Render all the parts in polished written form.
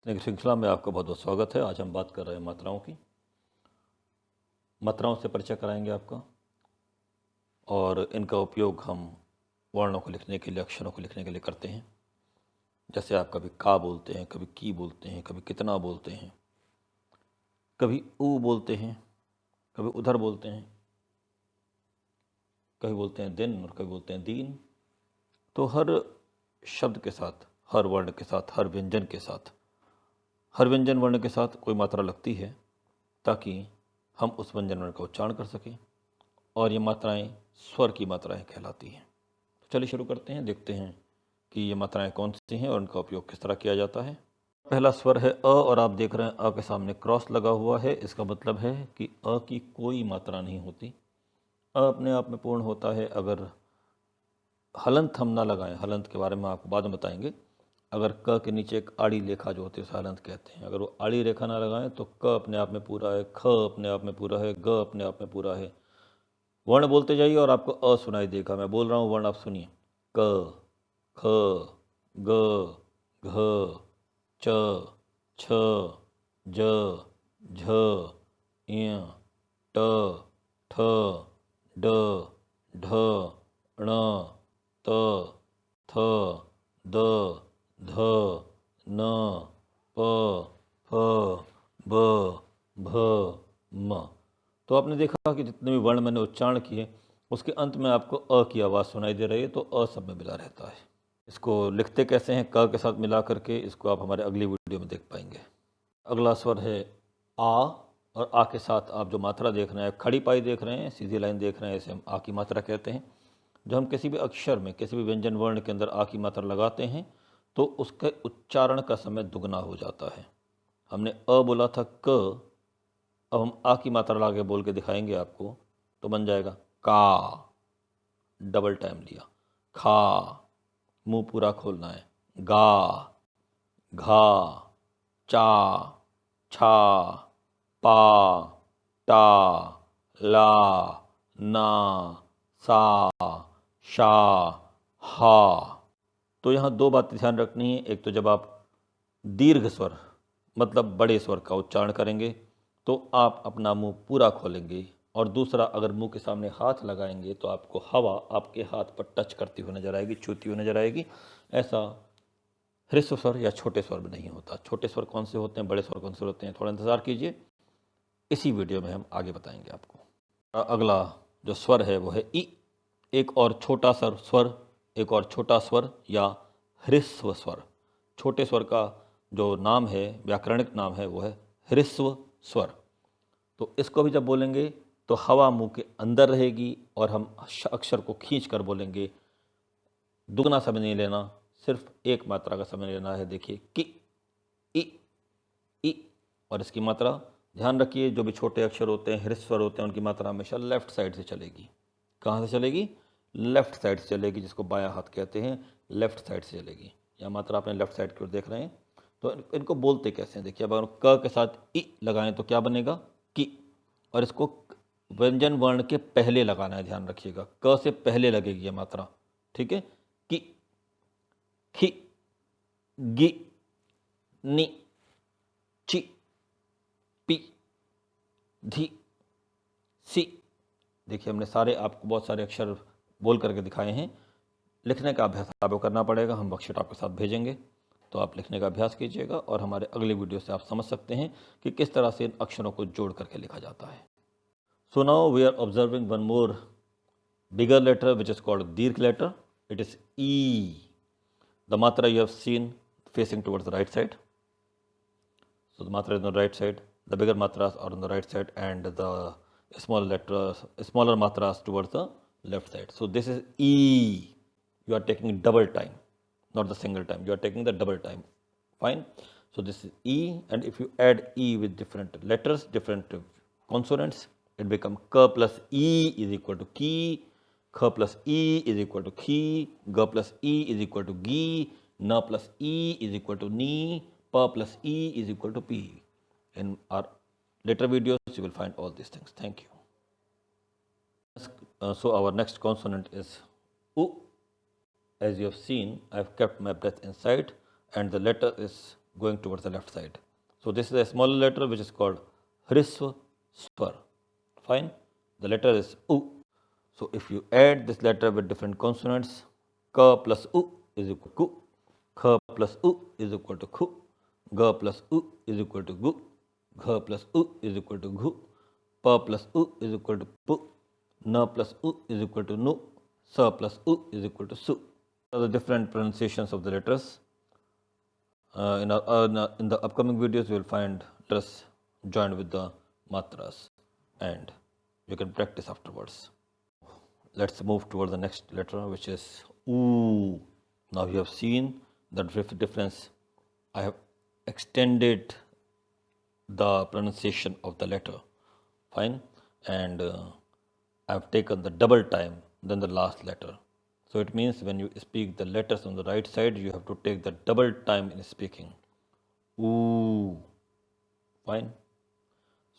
एक श्रृंखला में आपका बहुत बहुत स्वागत है। आज हम बात कर रहे हैं मात्राओं की। मात्राओं से परिचय कराएंगे आपका, और इनका उपयोग हम वर्णों को लिखने के लिए, अक्षरों को लिखने के लिए करते हैं। जैसे आप कभी का बोलते हैं, कभी की बोलते हैं, कभी कितना बोलते हैं, कभी ऊ बोलते हैं, कभी उधर बोलते हैं, कभी बोलते हैं दिन और कभी बोलते हैं दीन। तो हर शब्द के साथ, हर वर्ण के साथ, हर व्यंजन के साथ, हर व्यंजन वर्ण के साथ कोई मात्रा लगती है ताकि हम उस व्यंजन वर्ण का उच्चारण कर सकें, और ये मात्राएं स्वर की मात्राएं कहलाती हैं। तो चलिए शुरू करते हैं, देखते हैं कि ये मात्राएं कौन सी हैं और उनका उपयोग किस तरह किया जाता है। पहला स्वर है अ, और आप देख रहे हैं अ के सामने क्रॉस लगा हुआ है। इसका मतलब है कि अ की कोई मात्रा नहीं होती। अ अपने आप में पूर्ण होता है अगर हलंत हम ना लगाएं। हलंत के बारे में आपको बाद में बताएंगे। अगर क के नीचे एक आड़ी रेखा जो होती है उसे हलंत कहते हैं। अगर वो आड़ी रेखा ना लगाएं तो क अपने आप में पूरा है, ख अपने आप में पूरा है, ग अपने आप में पूरा है। वर्ण बोलते जाइए और आपको अ सुनाई देगा। मैं बोल रहा हूँ वर्ण, आप सुनिए। क, ख, ग, घ, च, छ, ज, झ, ञ, ट, ठ, ड, ढ, ण, त, थ, द, ध, न, प, फ, ब, भ, म। तो आपने देखा कि जितने भी वर्ण मैंने उच्चारण किए उसके अंत में आपको अ की आवाज़ सुनाई दे रही है, तो अ सब में मिला रहता है। इसको लिखते कैसे हैं क के साथ मिला करके, इसको आप हमारे अगली वीडियो में देख पाएंगे। अगला स्वर है आ, और आ के साथ आप जो मात्रा देख रहे हैं, खड़ी पाई देख रहे हैं, सीधी लाइन देख रहे हैं, इसे हम आ की मात्रा कहते हैं। जब हम किसी भी अक्षर में, किसी भी व्यंजन वर्ण के अंदर आ की मात्रा लगाते हैं तो उसके उच्चारण का समय दुगना हो जाता है। हमने अ बोला था क, अब हम आ की मात्रा ला के बोल के दिखाएंगे आपको, तो बन जाएगा का, डबल टाइम लिया। खा, मुंह पूरा खोलना है। गा, घा, चा, छा, पा, टा, ला, ना, सा, शा, हा। तो यहाँ दो बातें ध्यान रखनी है। एक तो जब आप दीर्घ स्वर मतलब बड़े स्वर का उच्चारण करेंगे तो आप अपना मुंह पूरा खोलेंगे, और दूसरा अगर मुंह के सामने हाथ लगाएंगे तो आपको हवा आपके हाथ पर टच करती हुई नजर आएगी, छूती हुई नजर आएगी। ऐसा ह्रस्व स्वर या छोटे स्वर में नहीं होता। छोटे स्वर कौन से होते हैं, बड़े स्वर कौन से होते हैं, थोड़ा इंतज़ार कीजिए, इसी वीडियो में हम आगे बताएंगे आपको। अगला जो स्वर है वो है ई। एक और छोटा सा स्वर, एक और छोटा स्वर या ह्रस्व स्वर। छोटे स्वर का जो नाम है, व्याकरणिक नाम है, वो है ह्रस्व स्वर। तो इसको भी जब बोलेंगे तो हवा मुंह के अंदर रहेगी और हम अक्षर को खींच कर बोलेंगे। दुगना समय नहीं लेना, सिर्फ एक मात्रा का समय लेना है। देखिए कि, ई, और इसकी मात्रा ध्यान रखिए। जो भी छोटे अक्षर होते हैं, ह्रस्व स्वर होते हैं, उनकी मात्रा हमेशा लेफ्ट साइड से चलेगी। कहाँ से चलेगी? लेफ्ट साइड से चलेगी, जिसको बायां हाथ कहते हैं। लेफ्ट साइड से चलेगी। यह मात्रा अपने लेफ्ट साइड की ओर देख रहे हैं। तो इनको बोलते कैसे हैं देखिए। अब अगर क के साथ ई लगाएं तो क्या बनेगा? कि। और इसको व्यंजन वर्ण के पहले लगाना है, ध्यान रखिएगा। क से पहले लगेगी यह मात्रा, ठीक है। कि, खि, गि, नि, चि, पी, धी, सी। देखिए हमने सारे आपको बहुत सारे अक्षर बोल करके दिखाए हैं। लिखने का अभ्यास आपको करना पड़ेगा। हम वर्कशीट आपके साथ भेजेंगे, तो आप लिखने का अभ्यास कीजिएगा, और हमारे अगले वीडियो से आप समझ सकते हैं कि किस तरह से इन अक्षरों को जोड़ करके लिखा जाता है। So now we are observing one more bigger letter which is called Dirgh letter. It is E. The matra you have seen facing towards the right side. So the matra is on the right side. The bigger matras are on the right side, and the smaller matras towards the left side. So this is E. You are taking double time, not the single time. You are taking the double time. Fine. So this is E, and if you add E with different letters, different consonants, it becomes K plus E is equal to ki, K plus E is equal to khi, G plus E is equal to gi, N plus E is equal to ni, P plus E is equal to P. In our later videos, you will find all these things. Thank you. So our next consonant is U. As you have seen, I have kept my breath inside, and the letter is going towards the left side. So this is a smaller letter which is called Hrisva Swar. Fine. The letter is U. So if you add this letter with different consonants, K plus U is equal to Ku, Kh plus U is equal to Khu, G plus U is equal to Gu, Gh plus U is equal to Ghu, P plus U is equal to Pu, N plus U is equal to Nu, S plus U is equal to Su. The different pronunciations of the letters. In the upcoming videos, you will find letters joined with the matras, and you can practice afterwards. Let's move toward the next letter, which is U. Now you have seen the difference. I have extended the pronunciation of the letter. Fine. And I have taken the double time than the last letter. So it means when you speak the letters on the right side, you have to take the double time in speaking. Ooh. Fine.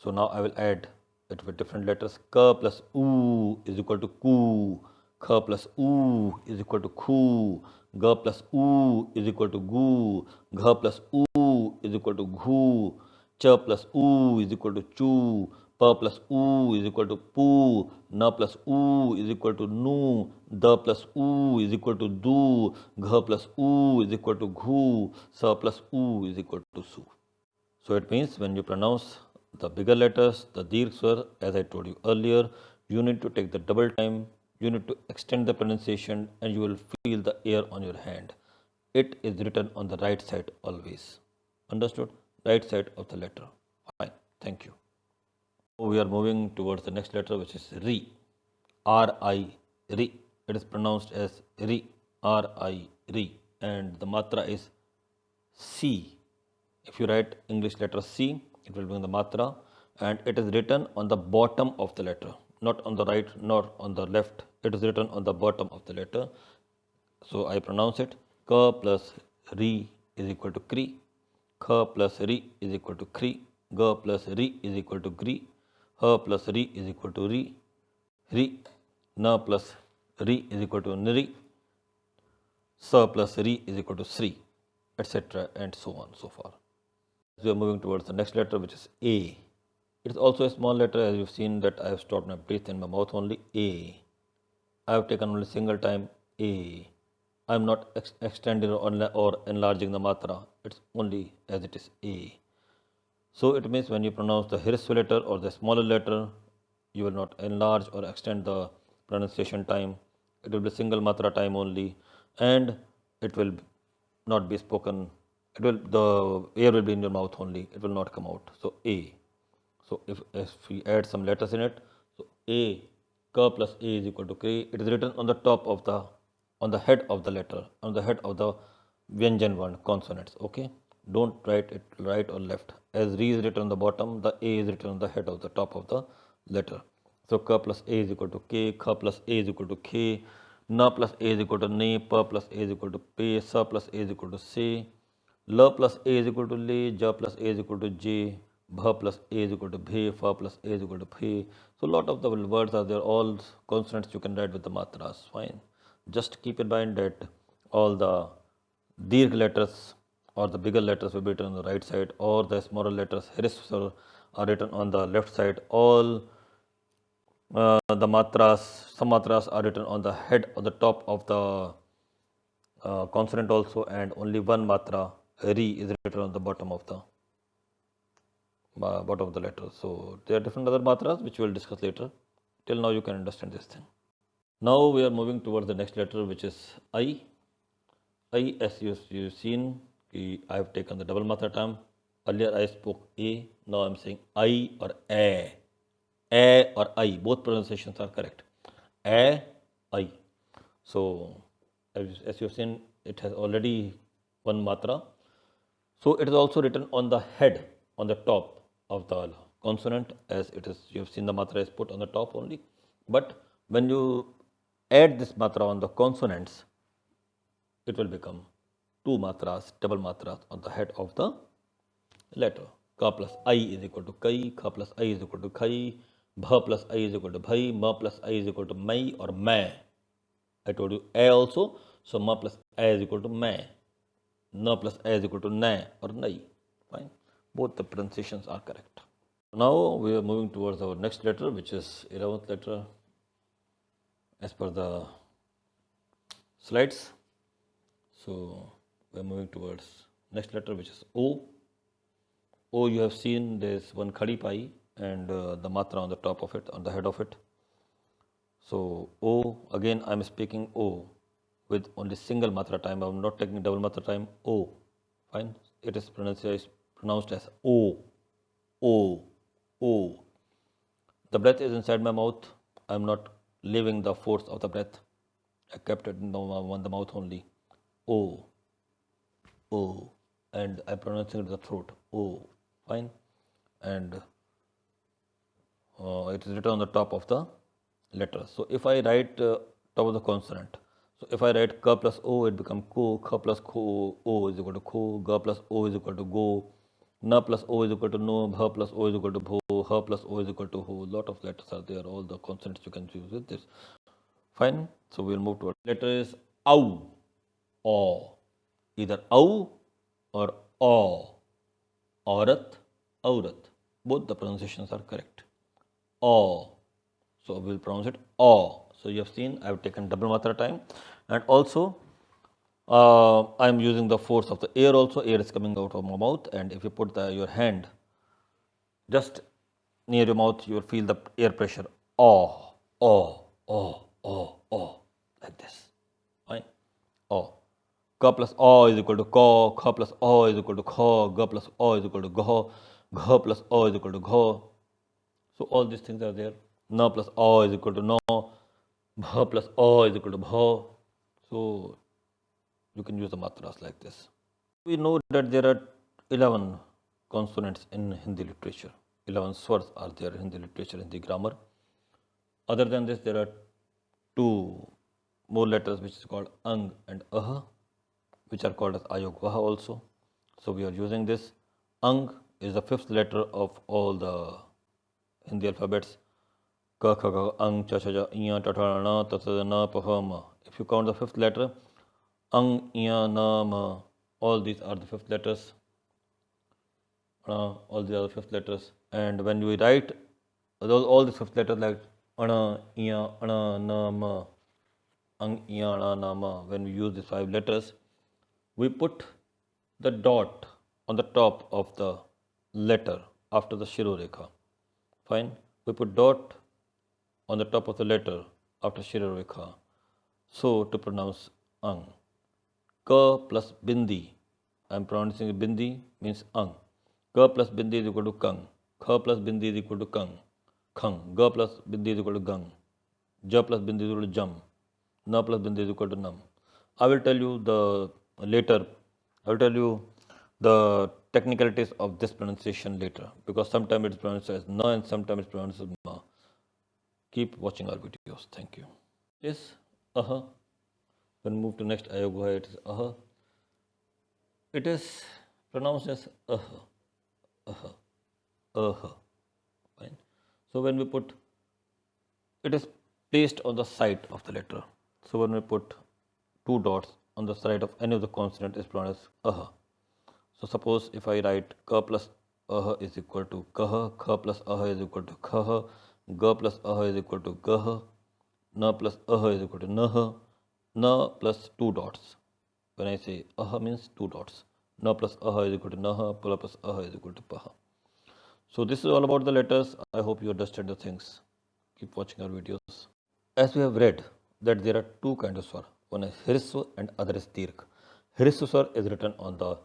So now I will add it with different letters. K plus U is equal to Ku. Kh plus U is equal to Khu. G plus U is equal to Gu. Gh plus U is equal to Ghu. Ch plus U is equal to Chu. P plus U is equal to Pu. N plus U is equal to Nu. D plus U is equal to Du. Gh plus U is equal to Ghu. S plus U is equal to Su. So it means when you pronounce the bigger letters, the Dirgh Swar, as I told you earlier, you need to take the double time, you need to extend the pronunciation, and you will feel the air on your hand. It is written on the right side always. Understood? Right side of the letter. Fine. Thank you. We are moving towards the next letter, which is Ri. R-I, Ri. It is pronounced as Ri, R-I, Ri. And the matra is C. If you write English letter C, it will be in the matra, and it is written on the bottom of the letter, not on the right nor on the left. It is written on the bottom of the letter. So I pronounce it K plus Ri is equal to Kri, Kh plus Ri is equal to Kri, G plus Ri is equal to Gri, H plus Ri is equal to Ri, Ri, N plus Ri is equal to Nri, S plus Ri is equal to Sri, etc. and so on so far. We are moving towards the next letter, which is A. It is also a small letter, as you've seen that I have stopped my breath in my mouth only. A. I have taken only single time A. I am not extending or enlarging the matra. It's only as it is A. So it means when you pronounce the Hrisva letter or the smaller letter, you will not enlarge or extend the pronunciation time. It will be single matra time only, and it will not be spoken. The air will be in your mouth only. It will not come out. So A. So if we add some letters in it, so A, K plus A is equal to K. It is written on the top of on the head of the letter, on the head of the Vyanjan one consonants. Okay. Don't write it right or left. As Re is written on the bottom, the A is written on the head of the top of the letter. So K plus A is equal to K, Kh plus A is equal to K, N plus A is equal to Ne, P plus A is equal to P, S plus A is equal to Se, L plus A is equal to Le, J plus A is equal to J, Bh plus A is equal to Bhe, F plus A is equal to Phe. So lot of the words are there, all consonants you can write with the matras. Fine. Just keep in mind that all the Dirgh letters or the bigger letters will be written on the right side, or the smaller letters Hrisva are written on the left side. All the matras, some matras are written on the head or the top of the consonant also, and only one matra Ri is written on the bottom of the letter. So there are different other matras which we will discuss later. Till now you can understand this thing. Now we are moving towards the next letter, which is I. I, as you've seen, I have taken the double matra term. Earlier I spoke A, now I am saying I or A. A or I, both pronunciations are correct. A, I. So as you have seen, it has already one matra. So it is also written on the head, on the top of the consonant, as it is, you have seen the matra is put on the top only. But when you add this matra on the consonants, it will become two matras, double matras on the head of the letter. Ka plus I is equal to Kai, Kha plus I is equal to Khai, Bha plus I is equal to Bhai, Ma plus I is equal to Mai or Mai. I told you A also, so Ma plus I is equal to Mai. N plus A is equal to na or nai. Fine. Both the pronunciations are correct. Now we are moving towards our next letter, which is 11th letter as per the slides. So we are moving towards next letter, which is O. O, you have seen there is one khadi pai and the matra on the top of it, on the head of it. So O, again I am speaking O with only single matra time. I am not taking double matra time. O, fine. It is pronounced as O, O, O. The breath is inside my mouth. I am not leaving the force of the breath. I kept it in the mouth only. O, O, and I pronouncing it in the throat. O, fine. And it is written on the top of the letter. So if I write top of the consonant, so if I write K plus O, it becomes ko, K plus ko, O is equal to ko, G plus O is equal to go, N plus O is equal to no, Bh plus O is equal to bho, H plus O is equal to ho. Lot of letters are there, all the consonants you can use with this. Fine. So we'll move to letter is au, o, either au or o, aurat, aurat. Both the pronunciations are correct. O. So we will pronounce it O. So you have seen I have taken double matra time, and also I am using the force of the air also. Air is coming out of my mouth, and if you put your hand just near your mouth, you will feel the air pressure. O, O, O, O, O, like this. Fine. O. K plus O is equal to ko, K plus O is equal to kho, G plus O is equal to gho, Gh plus O is equal to gho. So all these things are there. N plus O is equal to no, Bh plus O is equal to bho. So you can use the matras like this. We know that there are 11 consonants in Hindi literature. 11 swars are there in Hindi literature, in the grammar. Other than this, there are two more letters which is called ang and ah, which are called as ayogvaha also. So we are using this. Ang is the fifth letter of all the Hindi alphabets. Ka, kha, ga, ang, cha, cha, ja, iya, ta, tha, na, ta, ta, na, pa, ha, ma. If you count the fifth letter, ang, iya, na, ma, all these are the fifth letters. All the other fifth letters. And when we write all the fifth letters like ana, iya, ana, na, ma, ang, iya, ana, na, ma, when we use these 5 letters, we put the dot on the top of the letter after the Shirorekha. Fine. We put dot on the top of the letter after Shirorekha. So to pronounce ang. K plus bindi. I am pronouncing bindi means ang. K plus bindi is equal to kang. Kh plus bindi is equal to kang. Khang. G plus bindi is equal to gang. J plus bindi is equal to jam. N plus bindi is equal to nam. I will tell you the technicalities of this pronunciation later, because sometimes it's pronounced as na and sometimes it's pronounced as ma. Keep watching our videos. Thank you. Yes, aha. When we move to next ayogvaha, it is aha. It is pronounced as aha, aha, aha. Fine. So when we put, it is placed on the side of the letter. So when we put 2 dots on the side of any of the consonant, is pronounced as aha. So suppose if I write K plus ah is equal to kah, Kh plus ah is equal to khah, G plus ah is equal to gah, N plus ah is equal to nah, N plus 2 dots. When I say ah means 2 dots. N plus ah is equal to nah, plus ah is equal to pah. So this is all about the letters. I hope you understand the things. Keep watching our videos. As we have read that there are 2 kinds of swar. One is hriswa and other is dirgh. Hriswa swar is written on the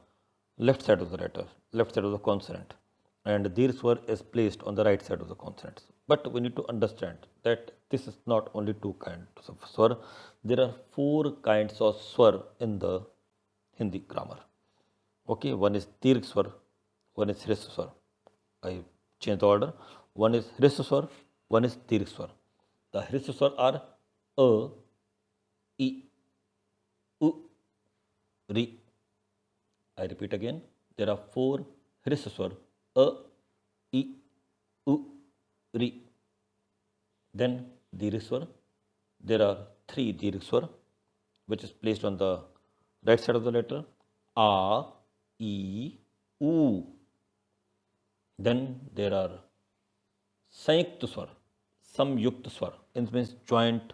left side of the letter, left side of the consonant, and dirgh swar is placed on the right side of the consonants. But we need to understand that this is not only 2 kinds of swar. There are 4 kinds of swar in the Hindi grammar. Okay, one is dirgh swar, one is hriswa swar. I change the order. One is hriswa swar, one is dirgh swar. The hriswa swar are a, I, U, Ri. I repeat again. There are 4 hriswa swar: a, I, U, Ri. Then dirgh swar. There are 3 dirgh swar, which is placed on the right side of the letter. A, E, U. Then there are संयुक्त स्वर, samyukta swar. It means joint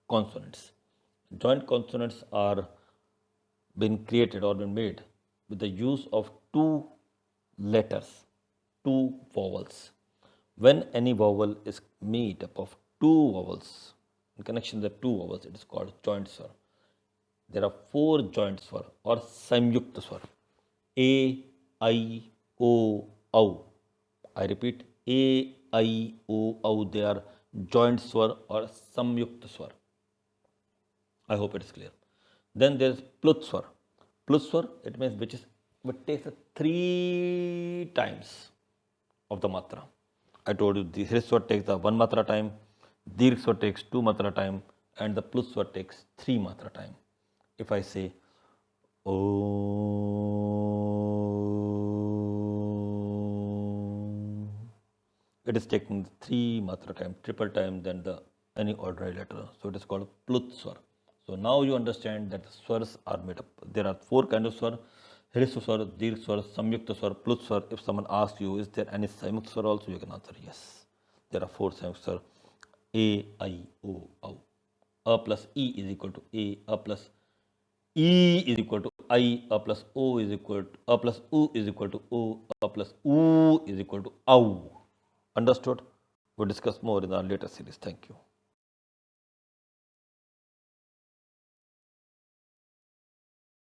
consonants. Joint consonants are been created or been made with the use of two letters, two vowels. When any vowel is made up of two vowels, in connection with the two vowels, it is called joint swar. There are four joint swar or samyukta swar. A, I, O, Au. I repeat, A, I, O, Au. They are joint swar or samyukta swar. I hope it is clear. Then there is Plut swar. Plut swar, it means which takes 3 times of the matra. I told you the Hrish swar takes the 1 matra time, Dirgh swar takes 2 matra time, and the Plut swar takes 3 matra time. If I say Om, it is taking 3 matra time, triple time than the any ordinary letter. So it is called Plut swar. So now you understand that the swars are made up. There are 4 kinds of swar: Hrish swar, Dirgh swar, Samyukta swar, Plut swar. If someone asks you, is there any Samyukta swar also, you can answer yes. There are 4 Samyukta swar: A, I, O, Au. A plus E is equal to A plus E is equal to I, A plus O is equal to A plus U is equal to O, A plus U is equal to Au. Understood? We'll discuss more in our later series. Thank you.